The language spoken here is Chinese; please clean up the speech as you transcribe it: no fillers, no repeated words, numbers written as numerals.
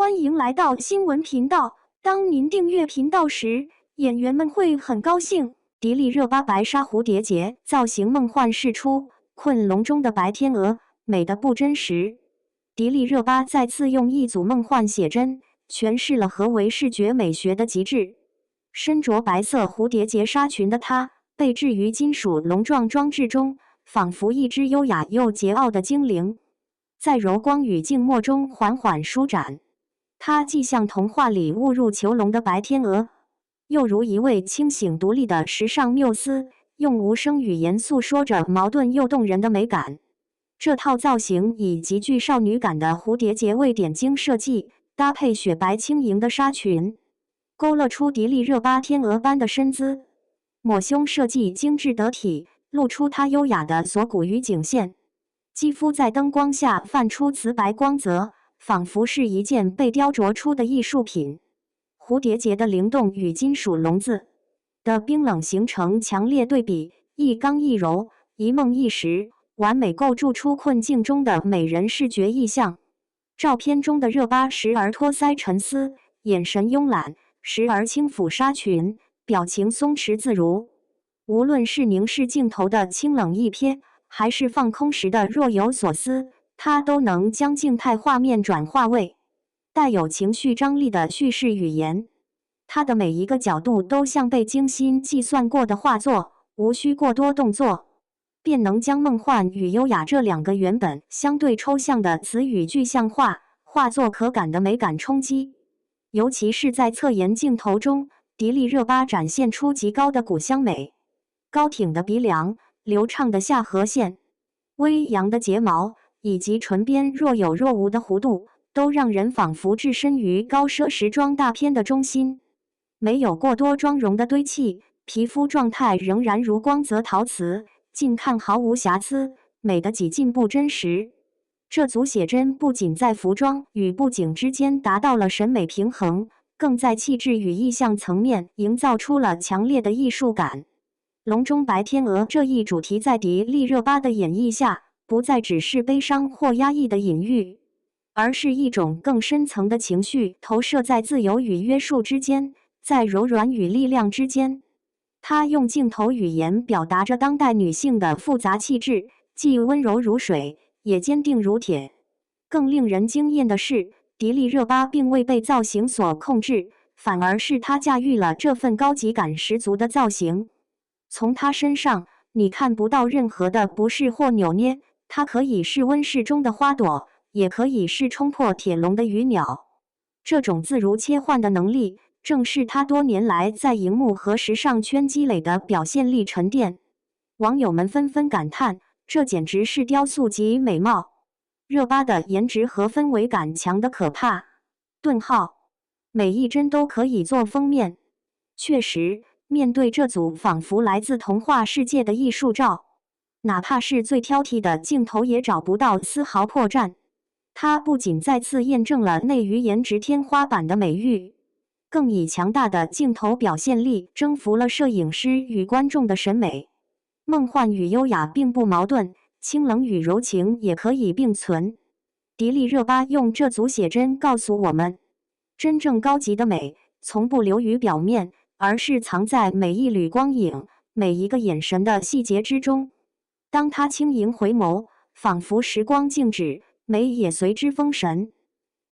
欢迎来到新闻频道。当您订阅频道时，演员们会很高兴。迪丽热巴白纱蝴蝶结造型梦幻释出，困笼中的白天鹅美得不真实。迪丽热巴再次用一组梦幻写真诠释了何为视觉美学的极致。身着白色蝴蝶结纱裙的她，被置于金属龙状装置中，仿佛一只优雅又桀骜的精灵，在柔光与静默中缓缓舒展。她既像童话里误入囚笼的白天鹅，又如一位清醒独立的时尚缪斯，用无声语言诉说着矛盾又动人的美感。这套造型以极具少女感的蝴蝶结为点睛设计，搭配雪白轻盈的纱裙，勾勒出迪丽热巴天鹅般的身姿。抹胸设计精致得体，露出她优雅的锁骨与颈线，肌肤在灯光下泛出瓷白光泽，仿佛是一件被雕琢出的艺术品。蝴蝶结的灵动与金属笼子的冰冷形成强烈对比，一刚一柔，一梦一实，完美构筑出困境中的美人视觉意象。照片中的热巴时而托腮沉思，眼神慵懒，时而轻抚纱裙，表情松弛自如。无论是凝视镜头的清冷一瞥，还是放空时的若有所思，她都能将静态画面转化为带有情绪张力的叙事语言。她的每一个角度都像被精心计算过的画作，无需过多动作，便能将梦幻与优雅这两个原本相对抽象的词语具象化，化作可感的美感冲击。尤其是在侧颜镜头中，迪丽热巴展现出极高的骨香美，高挺的鼻梁，流畅的下颌线，微扬的睫毛，以及唇边若有若无的弧度，都让人仿佛置身于高奢时装大片的中心。没有过多妆容的堆砌，皮肤状态仍然如光泽陶瓷，近看毫无瑕疵，美得几近不真实。这组写真不仅在服装与布景之间达到了审美平衡，更在气质与意象层面营造出了强烈的艺术感。笼中白天鹅这一主题在迪丽热巴的演绎下，不再只是悲伤或压抑的隐喻，而是一种更深层的情绪投射在自由与约束之间，在柔软与力量之间。她用镜头语言表达着当代女性的复杂气质，既温柔如水，也坚定如铁。更令人惊艳的是，迪丽热巴并未被造型所控制，反而是她驾驭了这份高级感十足的造型。从她身上，你看不到任何的不适或扭捏，她可以是温室中的花朵，也可以是冲破铁笼的鱼鸟。这种自如切换的能力，正是她多年来在荧幕和时尚圈积累的表现力沉淀。网友们纷纷感叹，这简直是雕塑级美貌。热巴的颜值和氛围感强得可怕。每一帧都可以做封面。确实，面对这组仿佛来自童话世界的艺术照，哪怕是最挑剔的镜头也找不到丝毫破绽。它不仅再次验证了内娱颜值天花板的美誉，更以强大的镜头表现力征服了摄影师与观众的审美。梦幻与优雅并不矛盾，清冷与柔情也可以并存。迪丽热巴用这组写真告诉我们，真正高级的美从不流于表面，而是藏在每一缕光影、每一个眼神的细节之中。当她轻盈回眸，仿佛时光静止，美也随之封神。